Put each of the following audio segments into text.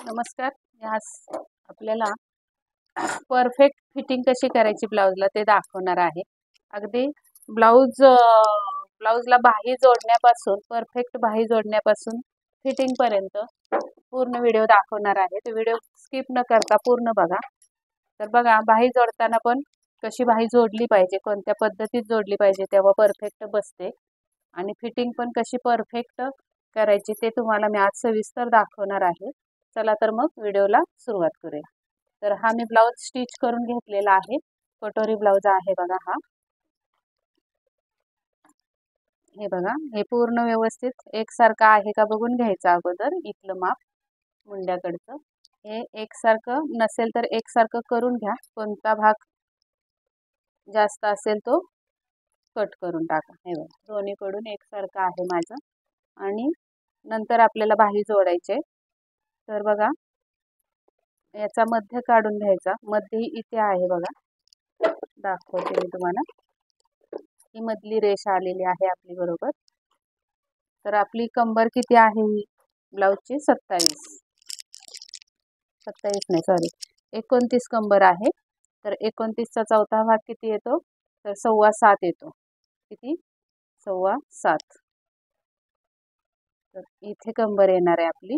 नमस्कार. आज आपल्याला परफेक्ट फिटिंग कशी करायची ब्लाऊजला ते दाखवणार आहे. अगदी ब्लाऊजला बाही जोडण्यापासून परफेक्ट बाही जोडण्यापासून फिटिंगपर्यंत पूर्ण व्हिडिओ दाखवणार आहे. तो व्हिडिओ स्किप न करता पूर्ण बघा. तर बघा, बाही जोडताना पण कशी बाही जोडली पाहिजे, कोणत्या पद्धतीत जोडली पाहिजे तेव्हा परफेक्ट बसते, आणि फिटिंग पण कशी परफेक्ट करायची ते तुम्हाला मी आज सविस्तर दाखवणार आहे. चला तर मग व्हिडिओला सुरुवात करूया. तर हा मी ब्लाऊज स्टिच करून घेतलेला आहे. कटोरी ब्लाऊज आहे बघा हा. हे बघा, हे पूर्ण व्यवस्थित एकसारखं आहे का बघून घ्यायचं अगोदर. इथलं माप मुंड्याकडचं हे एकसारखं नसेल तर एकसारखं करून घ्या. कोणता भाग जास्त असेल तो कट करून टाका. हे बघा, दोन्हीकडून एकसारखं आहे माझं. आणि नंतर आपल्याला बाही जोडायचे. तर बघा, याचा मध्य काढून घ्यायचा. मध्य इथे आहे बघा, दाखवते मी तुम्हाला. ही मधली रेष आलेली आहे आपली बरोबर. तर आपली कंबर किती आहे ही ब्लाऊजची? 27 नाही, सॉरी, 29 कंबर आहे. तर 29चा चौथा भाग किती येतो? तर 7.25 येतो. किती? 7.25. तर इथे कंबर येणार आहे आपली,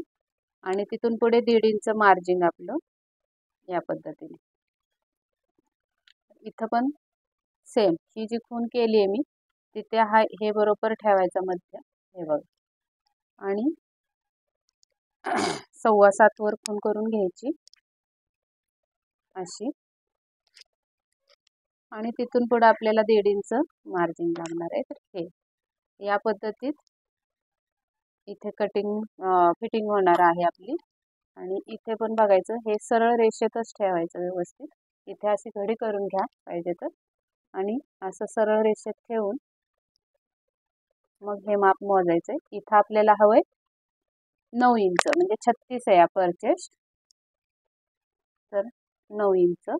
आणि तिथून पुढे 1.5 इंच मार्जिन आपलं या पद्धतीने. इथं पण सेम, ही जी खून केली आहे मी तिथे हा हे बरोबर ठेवायचा मध्य. हे बघा, आणि 7.25 वर खून करून घ्यायची अशी, आणि तिथून पुढे आपल्याला 1.5 इंच मार्जिन लागणार आहे. तर हे या पद्धतीत इथे फिटिंग होणार आहे आपली. आणि इथे पण बघायचं, हे सरळ रेषेतच ठेवायचं व्यवस्थित. इथे अशी घडी करून घ्या पाहिजे तर, आणि असं सरळ रेषेत ठेवून मग हे माप मोजायचंय. इथं आपल्याला हवंय 9 इंच, म्हणजे 36 आहे अपर चेस्ट. तर 9 इंच.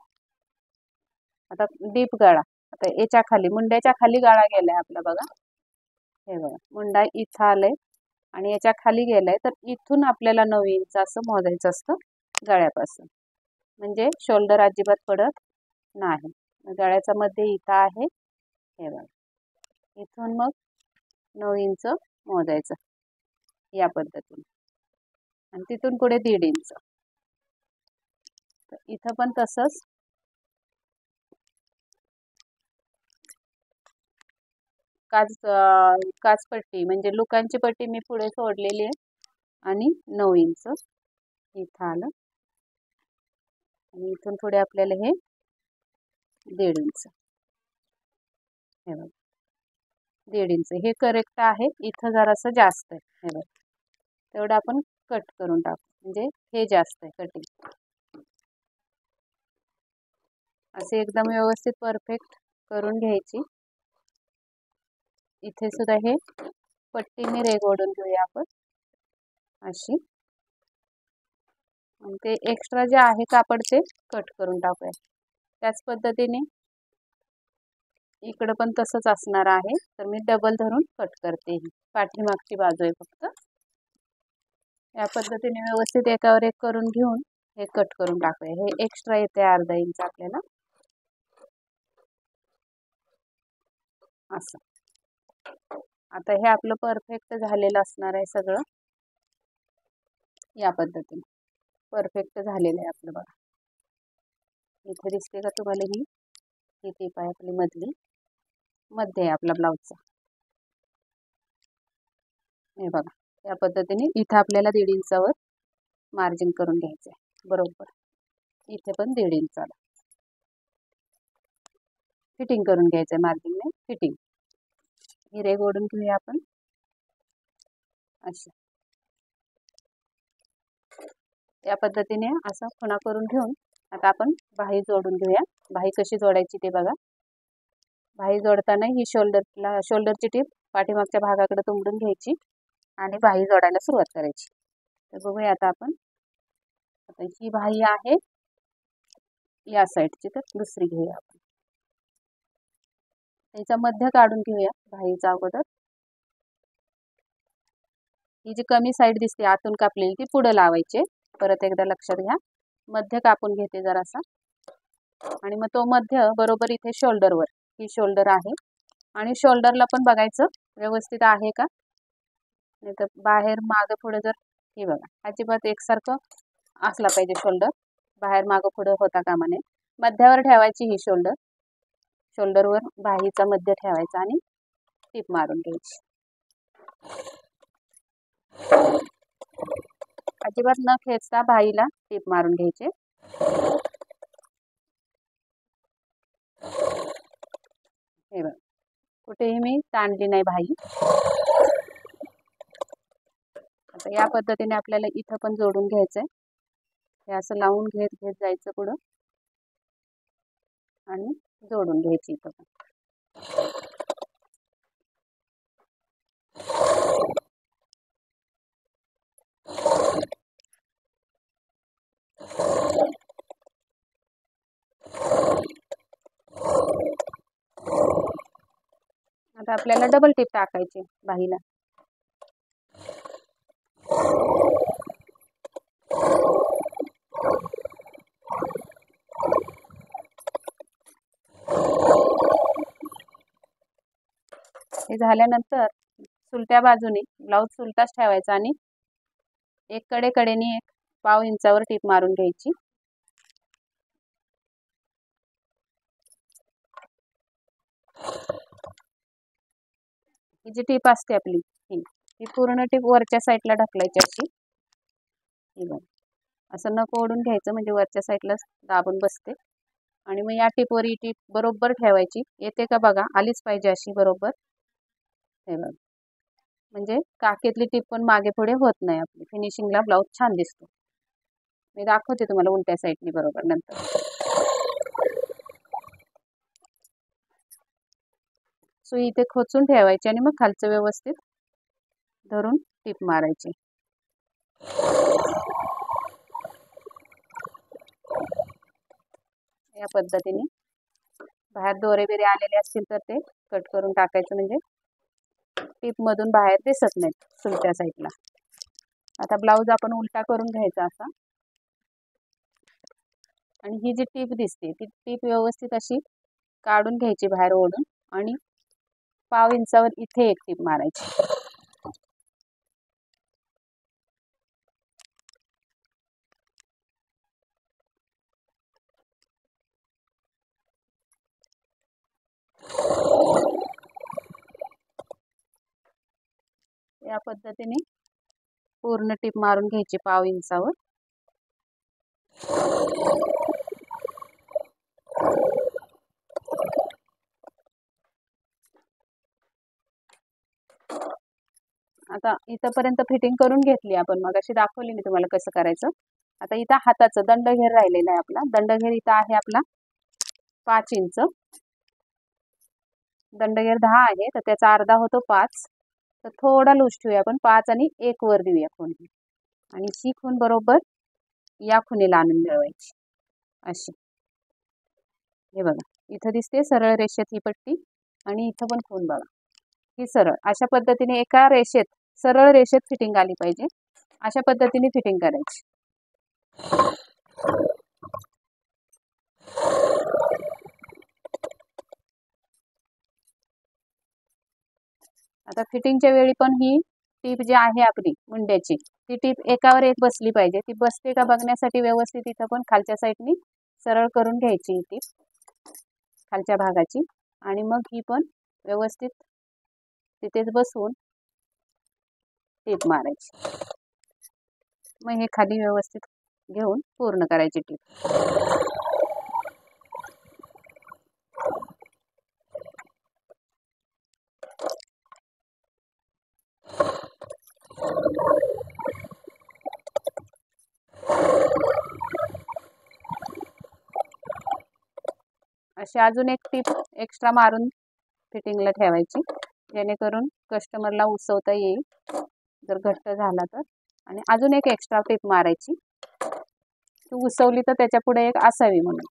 आता डीप गाळा, आता याच्या खाली मुंड्याच्या खाली गाळा गेलाय आपला बघा. हे बघा, मुंडा इथं आलंय आणि याच्या खाली गेलाय. तर इथून आपल्याला 9 इंच असं मोजायचं असतं गळ्यापासून, म्हणजे शोल्डर अजिबात पडत नाही. गळ्याचा मध्ये इथं आहे. हे बघा, इथून मग 9 इंच मोजायचं या पद्धतीने, आणि तिथून पुढे 1.5 इंच. इथं पण तसंच. काचपट्टी म्हणजे लुकांची पट्टी मी पुढे सोडलेली आहे, आणि 9 इंच इथं आलं, आणि इथून पुढे आपल्याला हे 1.5 इंच. हे बघा, 1.5 इंच हे करेक्ट आहे. इथं जरासं जास्त आहे. हे बघा, तेवढं आपण कट करून टाकू, म्हणजे हे जास्त आहे कटिंग. असे एकदम व्यवस्थित परफेक्ट करून घ्यायची. इथे सुद्धा हे पट्टीने रेघ ओढून घेऊया आपण अशी, आणि ते एक्स्ट्रा जे आहे कापड ते कट करून टाकूया. त्याच पद्धतीने इकडं पण तसंच असणार आहे. तर मी डबल धरून कट करते. ही पाठीमागची बाजू आहे फक्त. या पद्धतीने व्यवस्थित एकावर एक करून घेऊन हे कट करून टाकूया. हे एक्स्ट्रा येते 1/2 इंच आपल्याला असं. आता हे आपलं परफेक्ट झालेलं असणार आहे सगळं. या पद्धतीने परफेक्ट झालेलं आहे आपलं बघा. इथे दिसते का तुम्हाला? ही टीप आहे आपली मधली, मध्ये आहे आपला ब्लाऊजचा. हे बघा, या पद्धतीने इथं आपल्याला 1.5 इंचावर मार्जिन करून घ्यायचं आहे बरोबर. इथे पण 1.5 इंचाला फिटिंग करून घ्यायचं आहे. मार्जिनने फिटिंग ही रेघ ओढून घेऊया आपण अशी. या पद्धतीने असं खुणा करून घेऊन आता आपण बाही जोडून घेऊया. बाही कशी जोडायची ते बघा. बाही जोडताना ही शोल्डरची टीप पाठीमागच्या भागाकडे तुंबडून घ्यायची आणि बाही जोडायला सुरुवात करायची. तर बघूया आता आपण. आता ही बाही आहे या साईडची, तर दुसरी घेऊया आपण. त्याचा मध्य काढून घेऊया बाहीचा अगोदर. ही जी कमी साईड दिसते आतून कापलेली ती पुढे लावायची, परत एकदा लक्षात घ्या. मध्य कापून घेते जरासा आणि मग तो मध्य बरोबर इथे शोल्डरवर, ही शोल्डर आहे आणि शोल्डरला पण बघायचं व्यवस्थित आहे का, नाही तर बाहेर मागं पुढे जर, हे बघा अजिबात एकसारखं असला पाहिजे शोल्डर, बाहेर मागं पुढे होता कामा नये. मध्यावर ठेवायची ही शोल्डर, शोल्डरवर बाहीचा मध्य ठेवायचा आणि टीप मारून घ्यायची. अजिबात न खेचता बाहीला टीप मारून घ्यायचे. हे बघा कुठेही मी ताणली नाही बाही. आता या पद्धतीने आपल्याला इथं पण जोडून घ्यायचंय. हे असं लावून घेत घेत जायचं पुढं आणि जोडून घ्यायची इथं पण. आता आपल्याला डबल टिप टाकायची बाहीला. हे झाल्यानंतर सुलट्या बाजूने ब्लाऊज सुलटाच ठेवायचा आणि एक कडेने एक पाव इंचावर टीप मारून घ्यायची. ही जी टीप असते आपली ही पूर्ण टीप वरच्या साईडला ढकलायची अशी. ही बघ असं नख ओढून घ्यायचं म्हणजे वरच्या साईडला दाबून बसते आणि मग या टीपवर ही टीप बरोबर ठेवायची. येते का बघा, आलीच पाहिजे अशी बरोबर. हे बघ म्हणजे काखेतली टीप पण मागे पुढे होत नाही, आपली फिनिशिंगला ब्लाऊज छान दिसतो. मी दाखवते तुम्हाला उलट्या साईडनी बरोबर नंतर. सुई इथे खोचून ठेवायची आणि मग खालचं व्यवस्थित धरून टीप मारायची. या पद्धतीने बाहेर दोरे बिरे आलेले असतील तर ते कट करून टाकायचं म्हणजे टीप मधून बाहेर दिसत नाहीत सुलट्या साईडला. आता ब्लाऊज आपण उलटा करून घ्यायचा असा आणि ही जी टीप दिसते ती टीप व्यवस्थित अशी काढून घ्यायची बाहेर ओढून आणि पाव इंचावर इथे एक टीप मारायची. या पद्धतीने पूर्ण टीप मारून घ्यायची पाव इंचावर. आता इथपर्यंत फिटिंग करून घेतली आपण, मग अशी दाखवली मी तुम्हाला कसं करायचं. आता इथं हाताचं दंडघेर राहिलेला आहे आपला. दंडघेर इथं आहे आपला 5 इंच, दंडघेर 10 आहे तर त्याचा अर्धा होतो 5. तर थोडा लूज ठेवूया आपण, 5 आणि 1 वर देऊया खूण आणि ही खूण बरोबर या खुणेला आणून मिळवायची अशी. हे बघा इथं दिसते सरळ रेषेत ही पट्टी आणि इथं पण खूण बघा ही सरळ. अशा पद्धतीने एका रेषेत सरळ रेषेत फिटिंग आली पाहिजे, अशा पद्धतीने फिटिंग करायची. आता फिटिंगच्या वेळी पण ही टीप जी आहे आपली मुंड्याची ती टीप एकावर एक बसली पाहिजे. ती बसते का बघण्यासाठी व्यवस्थित इथं पण खालच्या साईडनी सरळ करून घ्यायची ही टीप खालच्या भागाची आणि मग ही पण व्यवस्थित तिथेच बसवून टीप मारायची. मग हे खाली व्यवस्थित घेऊन पूर्ण करायची टीप. अशी अजून एक टीप एक्स्ट्रा मारून फिटिंगला ठेवायची जेणेकरून कस्टमरला उसवता येईल जर घट्ट झाला तर. आणि अजून एक एक्स्ट्रा टीप मारायची, तू उसवली तर त्याच्या पुढे एक असावी म्हणून.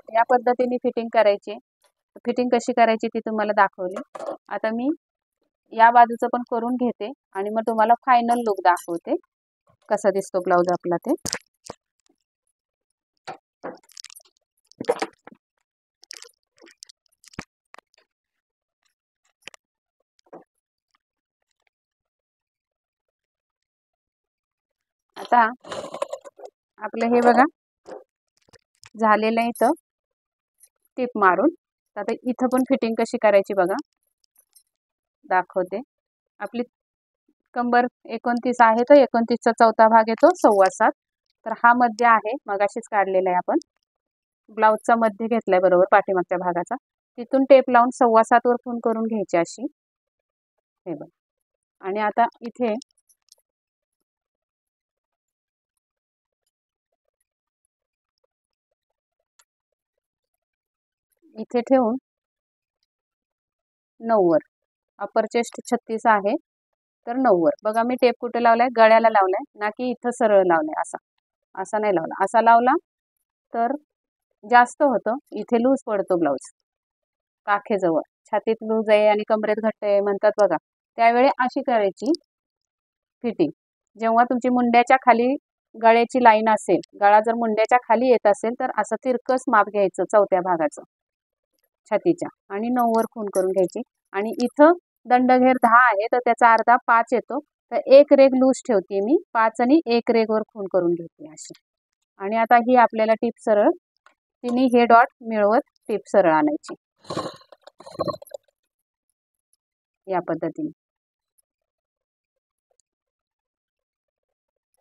या पद्धतीने फिटिंग करायची. फिटिंग कशी करायची ती तुम्हाला दाखवली. आता मी या बाजूचं पण करून घेते आणि मग तुम्हाला फायनल लुक दाखवते कसा दिसतो ब्लाऊज आपला ते. आता आपलं हे बघा झालेलं आहे इथं टिप मारून. आता इथं पण फिटिंग कशी करायची बघा दाखवते. आपली कंबर 29 आहे तर 29चा चौथा भाग येतो 7.25. तर हा मध्य आहे, मगाशीच काढलेला आहे आपण. ब्लाऊजचा मध्य घेतलाय बरोबर पाठीमागच्या भागाचा. तिथून टेप लावून 7.25 वर खूण करून घ्यायची अशी. हे बघ. आणि आता इथे ठेवून 9 वर. अपर चेस्ट 36 आहे तर 9 वर. बघा मी टेप कुठे लावलाय, गळ्याला लावलाय, ना की इथं सरळ लावलाय. असा नाही लावला. असा लावला तर जास्त होतं, इथे लूज पडतो ब्लाऊज काखेजवळ. छातीत लूज आहे आणि कमरेत घट्ट आहे म्हणतात बघा, त्यावेळी अशी करायची फिटिंग. जेव्हा तुमची मुंड्याच्या खाली गळ्याची लाईन असेल, गळा जर मुंड्याच्या खाली येत असेल तर असं तिरकस माप घ्यायचं चौथ्या भागाचं छातीच्या आणि 9 वर खूण करून घ्यायची. आणि इथं दंडघेर 10 आहे तर त्याचा अर्धा 5 येतो. तर एक रेग लूज ठेवते मी, 5 आणि 1 रेगवर खूण करून घेते अशी. आणि आता ही आपल्याला टीप सरळ तिने हे डॉट मिळवत टीप सरळ आणायची या पद्धतीने.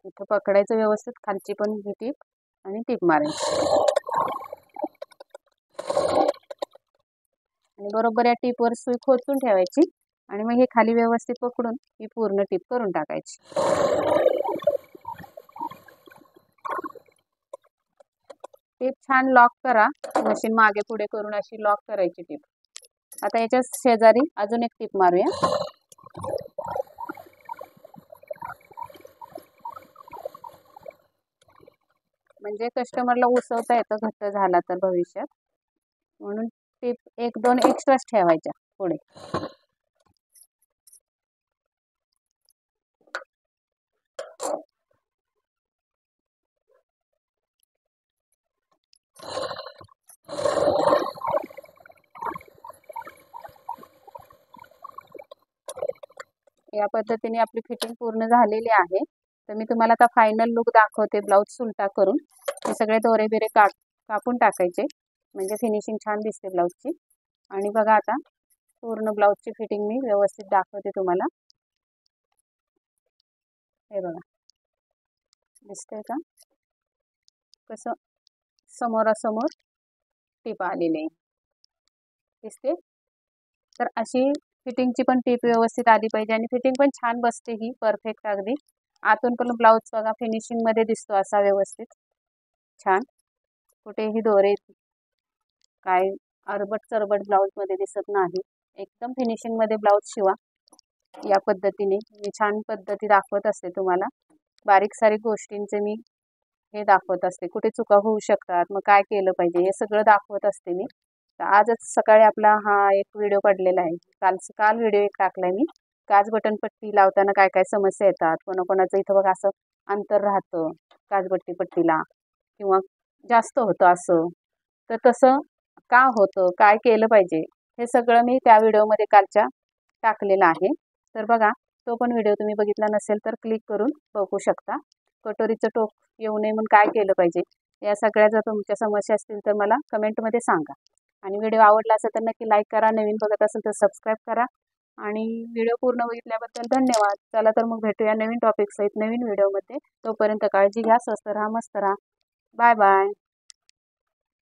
इथं पकडायचं व्यवस्थित, खालची पण ही टीप आणि टीप मारायची. आणि बरोबर या टीपवर सुई खोचून ठेवायची आणि मग हे खाली व्यवस्थित पकडून ही पूर्ण टीप करून टाकायची. टीप छान लॉक करा, मशीन मागे पुढे करून अशी लॉक करायची टीप. आता याच्या शेजारी अजून एक टीप मारूया. म्हणजे कस्टमरला उसवता येतं घट्ट झाला तर भविष्यात, म्हणून टीप 1-2 एक्स्ट्राच ठेवायच्या पुढे. या पद्धतीने आपली फिटिंग पूर्ण झालेली आहे. तर मी तुम्हाला आता फायनल लुक दाखवते ब्लाऊज सुलटा करून. हे सगळे दोरे बिरे कापून टाकायचे म्हणजे फिनिशिंग छान दिसते ब्लाऊजची. आणि बघा आता पूर्ण ब्लाऊजची फिटिंग मी व्यवस्थित दाखवते तुम्हाला. हे बघा दिसतंय का कसं समोरासमोर टीप आलेली आहे, दिसते. तर अशी फिटिंगची पण टीप व्यवस्थित आली पाहिजे आणि फिटिंग पण छान बसते ही परफेक्ट अगदी. आतून पण ब्लाऊज बघा फिनिशिंग मध्ये दिसतो असा व्यवस्थित छान. कुठेही दोरे काय अरबट चरबट ब्लाऊज मध्ये दिसत नाही. एकदम फिनिशिंग मध्ये ब्लाऊज शिवा. या पद्धतीने मी छान पद्धती दाखवत असते तुम्हाला. बारीक सारीक गोष्टींचे मी हे दाखवत असते, कुठे चुका होऊ शकतात, मग काय केलं पाहिजे हे सगळं दाखवत असते मी. तर आजच सकाळी आपला हा एक व्हिडिओ पडलेला आहे. काल व्हिडिओ एक टाकलाय मी. काच बटन पट्टी लावताना काय काय समस्या येतात, कोणाकोणाचं इथं बघा असं अंतर राहतं काचबट्टी पट्टीला किंवा जास्त होतं असं. तर तसं का होतं, काय केलं पाहिजे हे सगळं मी त्या व्हिडिओमध्ये कालच्या टाकलेलं आहे. तर बघा तो पण व्हिडिओ तुम्ही बघितला नसेल तर क्लिक करून बघू शकता. कटोरीचं टोक येऊ नये म्हणून काय केलं पाहिजे, या सगळ्या जर तुमच्या समस्या असतील तर मला कमेंटमध्ये सांगा. आणि व्हिडिओ आवडला असेल तर नक्की लाईक करा, नवीन बघत असेल तर सबस्क्राईब करा. आणि व्हिडिओ पूर्ण बघितल्याबद्दल धन्यवाद. चला तर मग भेटूया नवीन टॉपिक सहित नवीन व्हिडिओमध्ये. तोपर्यंत काळजी घ्या, स्वस्त राहा, मस्त राहा. Bye bye.